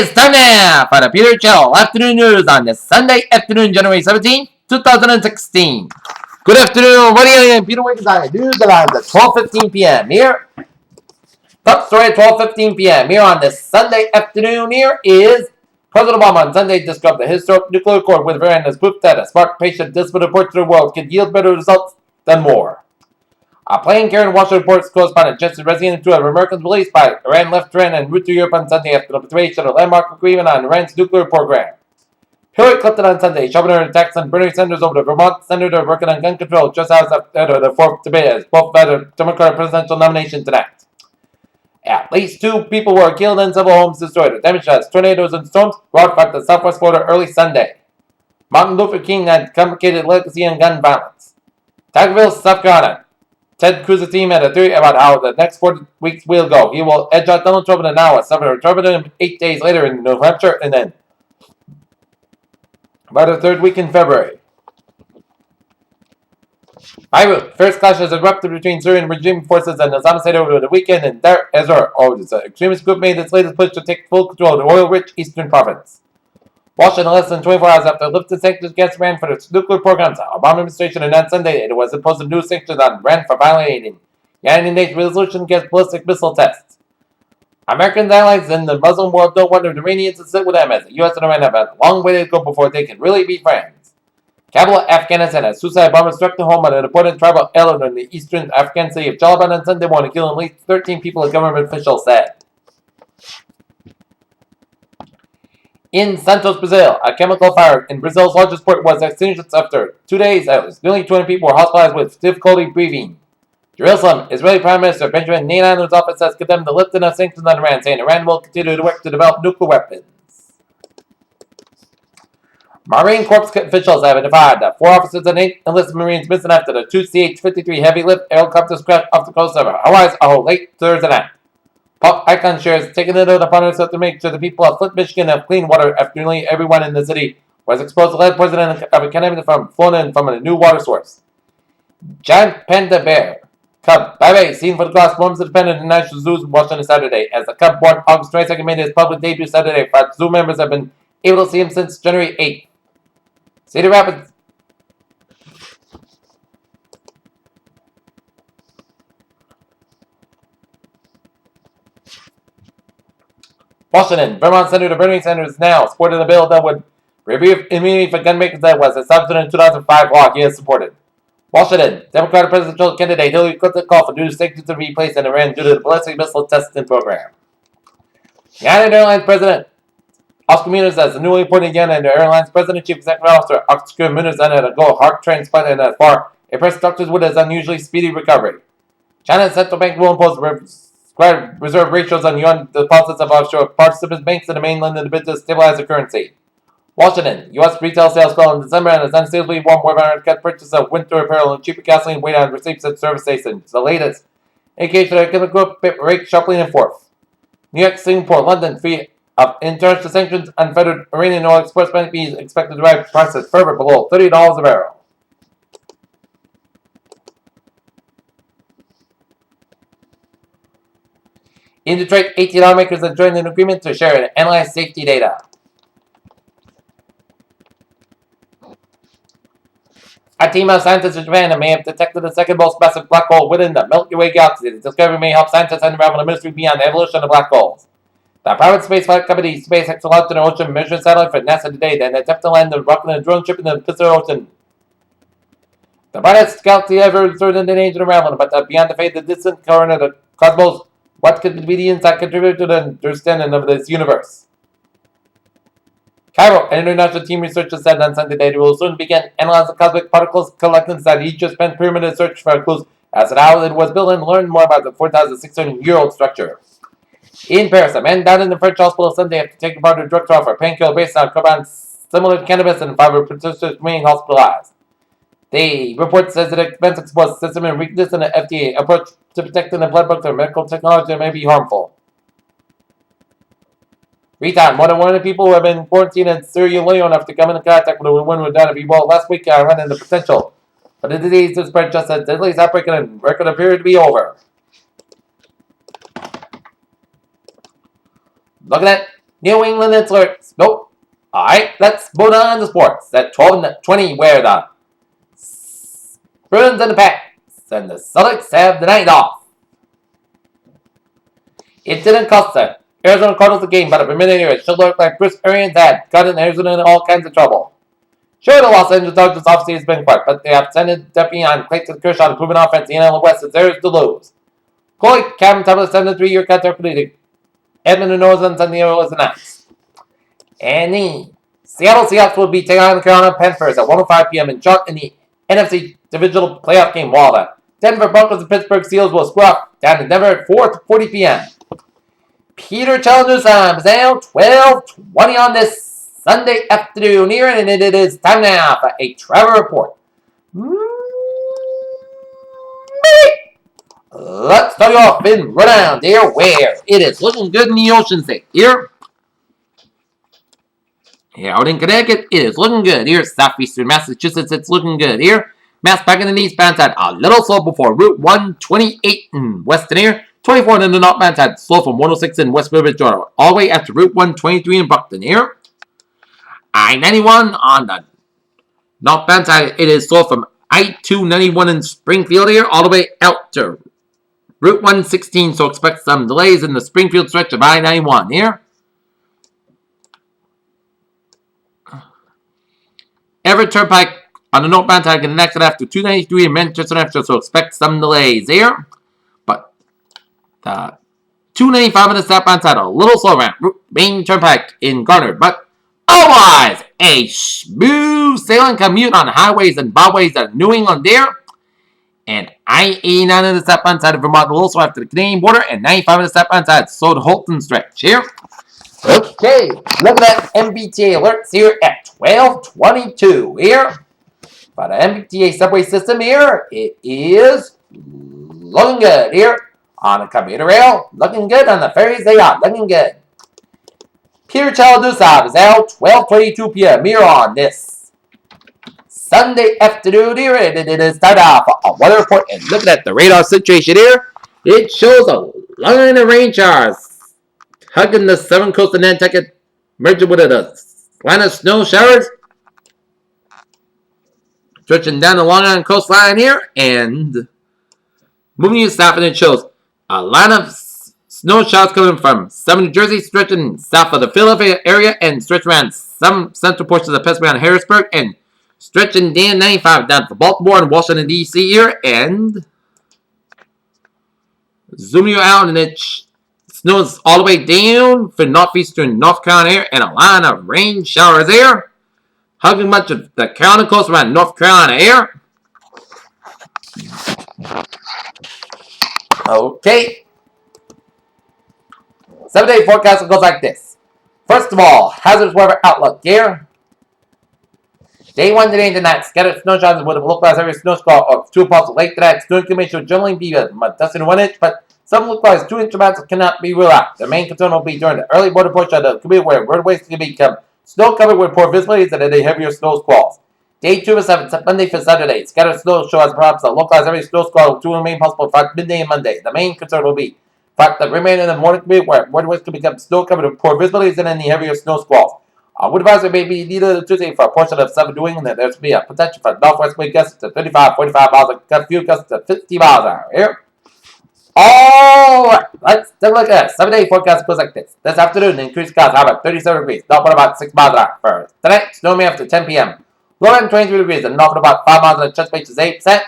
It's time now for the Peter Channel Afternoon News on this Sunday afternoon, January 17, 2016. Good afternoon, what are you? Peter Wiggins on the news at 12:15 p.m. here. Top story at 12:15 p.m. here on this Sunday afternoon here is President Obama on Sunday described the historic nuclear accord with Iran as proof that a smart, patient, disciplined approach to the world can yield better results than war. A plane carrying Washington Post correspondent Justin Rezin to Americans released by Iran left Iran and route to Europe on Sunday after the preparation of a landmark agreement on Iran's nuclear program. Hillary Clinton on Sunday shoving her attacks on Bernie Sanders over the Vermont senator working on gun control just as after the fourth debate as both led the Democratic presidential nomination tonight. At least 2 people were killed and several homes destroyed with damage as tornadoes and storms brought back to southwest Florida early Sunday. Martin Luther King had complicated legacy and gun violence. Tigerville, South Carolina. Ted Cruz's team had a theory about how the next 4 weeks will go. He will edge out Donald Trump in an hour, suffer Trump 8 days later in New Hampshire, and then by the 3rd week in February. Beirut. First clashes erupted between Syrian regime forces and Islamic State over the weekend in Dar Ezor. The extremist group made its latest push to take full control of the oil-rich eastern province. Washington, less than 24 hours after lifting sanctions against Iran for its nuclear programs, the Obama administration announced Sunday it was imposing new sanctions on Iran for violating the United Nations resolution against ballistic missile tests. American allies in the Muslim world don't want the Iranians to sit with them, as the U.S. and Iran have a long way to go before they can really be friends. Kabul, Afghanistan, a suicide bomber struck the home of an important tribal elder in the eastern Afghan city of Taliban on Sunday morning, killing at least 13 people, a government official said. In Santos, Brazil, a chemical fire in Brazil's largest port was extinguished after 2 days. Nearly 20 people were hospitalized with difficulty breathing. Jerusalem, Israeli Prime Minister Benjamin Netanyahu's office has condemned the lifting of sanctions on Iran, saying Iran will continue to work to develop nuclear weapons. Marine Corps officials have identified that 4 officers and 8 enlisted Marines missing after the 2 CH-53 heavy lift helicopters crashed off the coast of Hawaii's Oahu late Thursday night. Pop Icon shares taking it upon herself to make sure the people of Flint, Michigan have clean water after nearly everyone in the city was exposed to lead poisoning of a contaminant from flown in from a new water source. Giant panda bear cub Bebe seen photographs moments independent in National Zoos in Washington Saturday, as the cub born August 22nd made his public debut Saturday. 5 zoo members have been able to see him since January 8th. Cedar Rapids. Washington, Vermont Senator Bernie Sanders now supported a bill that would remove immunity for gun makers that was adopted in 2005 law he has supported. Washington, Democratic presidential candidate Hillary Clinton called for new sanctions to be placed in Iran due to the ballistic missile testing program. United Airlines President Oscar Munoz as the newly appointed United Airlines President Chief Executive Officer Oscar Munoz undergo a heart transplant and as far impressed doctors with his unusually speedy recovery. China's central bank will impose reserve ratios on yuan deposits of offshore participant banks in the mainland in the bid to stabilize the currency. Washington, U.S. retail sales fell in December and as unseasonably warm weather cut purchase of winter apparel and cheaper gasoline weighed on receipts at service stations. The latest indication that the group rate sharply in fourth. New York, Singapore, London, free of international sanctions, unfettered Iranian oil exports might be expected to drive prices further below $30 a barrel. In Detroit, 18 automakers have joined an agreement to share and analyze safety data. A team of scientists in Japan may have detected the second most massive black hole within the Milky Way galaxy. The discovery may help scientists unravel the mystery beyond the evolution of black holes. The private spaceflight company SpaceX launched an ocean measurement satellite for NASA today that attempted to land the rocket and a drone ship in the Pacific Ocean. The brightest galaxy ever observed in the age of unraveling, but beyond the fate of the distant current of the cosmos, what could be the insight contributor to the understanding of this universe? Cairo, an international team researcher said on Sunday that it will soon begin analyzing cosmic particles collected inside each spent pyramid search for clues as to how it was built and learn more about the 4,600-year-old structure. In Paris, a man died in the French hospital Sunday after taking part in a drug trial for a painkiller based on compounds similar to cannabis, and 5 participants remain hospitalized. The report says that it expense exposed system and weakness in the FDA approach to protecting the blood book through medical technology that may be harmful. Meantime, more than 100 people who have been quarantined in Sierra Leone after coming in contact with a woman who died of Ebola last week are running the potential for the disease to spread just as deadly as outbreak and record appear to be over. Look at that. New England alerts. Nope. Alright, let's move on to sports. At 12 and 20, where the Bruins and the Pats and the Celtics have the night off. It didn't cost them. Arizona Cardinals the game, but for a minute here, it should look like Bruce Arians had gotten Arizona in all kinds of trouble. Sure, the Los Angeles Dodgers offseason has been quick, but they have sent Deputy on Clayton Kershaw to prove an offense. The NL West is theirs to lose. Corey Cameron Thomas, 7-3-year contract for the Edmonton Oilers and San Diego was announced. And the Seattle Seahawks will be taking on the Carolina Panthers at 1:05 p.m. in the NFC Divisional Playoff game. While the Denver Broncos and Pittsburgh Steelers will square up down in Denver at 4:40 p.m. Peter Challenger's time is now 12:20 on this Sunday afternoon here, and it is time now for a Trevor Report. Let's start you off in Rhode Island here, where it is looking good in the Ocean State. Here out in Connecticut, it is looking good. Here, southeastern Massachusetts, it's looking good. Here, Mass back in the eastbound side, a little slow before Route 128 in Weston here. 24 in the northbound side, slow from 106 in West Village, Georgia, all the way after Route 123 in Buckton here. I-91 on the northbound side, it is slow from I-291 in Springfield here, all the way out to Route 116, so expect some delays in the Springfield stretch of I-91 here. Everett Turnpike on the northbound side can exit after 293 in Manchester, New Hampshire, so expect some delays here. But the 295 on the southbound side, a little slow around Main Turnpike in Garner, but otherwise, a smooth sailing commute on highways and byways of New England there. And I-89 on the southbound side of Vermont, a little slow after the Canadian border, and 95 on the southbound side, slow to Holton stretch here. Okay, looking at MBTA alerts here at 12:22 here. For the MBTA subway system here, it is looking good here. On the commuter rail, looking good. On the ferries, they are looking good. Peter Chaladusav is out 12:22 p.m. here on this Sunday afternoon here. And it is time off a weather report. And looking at the radar situation here, it shows a line of rain showers hugging the southern coast of Nantucket, merging with a line of snow showers stretching down the Long Island coastline here, and moving south, and it shows a line of snow showers coming from southern New Jersey, stretching south of the Philadelphia area, and stretching around some central portions of the Pennsylvania and Harrisburg, and stretching down 95 down to Baltimore and Washington, D.C. here, and zooming you out, and it snows all the way down for northeastern North Carolina here, and a line of rain showers there, hugging much of the Carolina coast around North Carolina here. Okay. 7-day forecast goes like this. First of all, hazardous weather outlook here. Day 1 today and tonight, scattered snow showers with a localized area snow squall of 2 parts late tonight. Snow accumulation will generally be a dust in 1 inch, but some localized 2-inch amounts cannot be ruled out. The main concern will be during the early border portion of the community where roadways can become snow covered with poor visibility and any heavier snow squalls. Day 2 of 7, Monday for Saturday, scattered snow showers, perhaps a localized area snow squall will remain possible for midday and Monday. The main concern will be the remainder of the morning community where roadways can become snow covered with poor visibility and any heavier snow squalls. Wood advisory may be needed Tuesday for a portion of southern New England. There's to be a potential for northwest wind gusts to 35, 45 miles an hour, few gusts to 50 miles an hour. Here. Alright, let's take a look at it. 7-day forecast goes like this. This afternoon, the increased clouds are about 37 degrees, north at about 6 miles an hour. For tonight, snow may after 10 p.m. Low end 23 degrees, and north at about 5 miles an hour, chest pitch is 8%.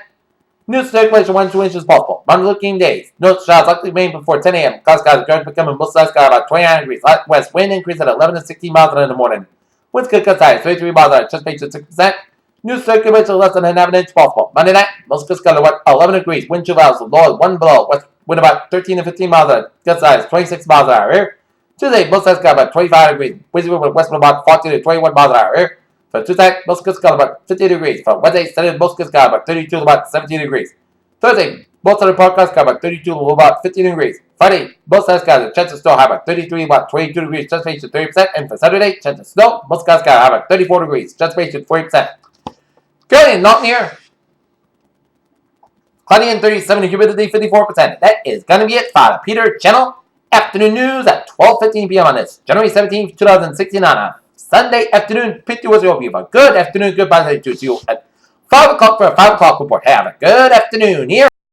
New circulation 1 to 2 inches possible. Monday looking days. No showers likely remain before 10 a.m. Cloud skies are becoming most sky about 29 degrees. Light west wind increase at 11 to 16 miles an hour in the morning. Winds could cut high, 33 miles an hour, chest pitch at 6%. New circulation less than half an inch possible. Monday night, most skies are 11 degrees. Wind chill hours low 1 below. West wind about 13 to 15 miles an hour. Gust size 26 miles an hour here. Tuesday, most skies got about 25 degrees. Winds with west wind about 40 to 21 miles an hour here. For Tuesday, most skies got about 50 degrees. For Wednesday, Saturday, most skies got about 32 to about 17 degrees. Thursday, both southern podcasts got about 32 to about 15 degrees. Friday, both sides got a chance of snow, have about 33, about 22 degrees, chance of 30%. And for Saturday, chance of snow, most guys got have about 34 degrees, chance of 40%. Currently, not near. Cloudy and 37, humidity 54%. That is going to be it for the Peter channel afternoon news at 12:15 p.m. on this January 17th, 2016 on a Sunday afternoon. Pitty was your people. Good afternoon, goodbye to you at 5 o'clock for a 5 o'clock report. Have a good afternoon here.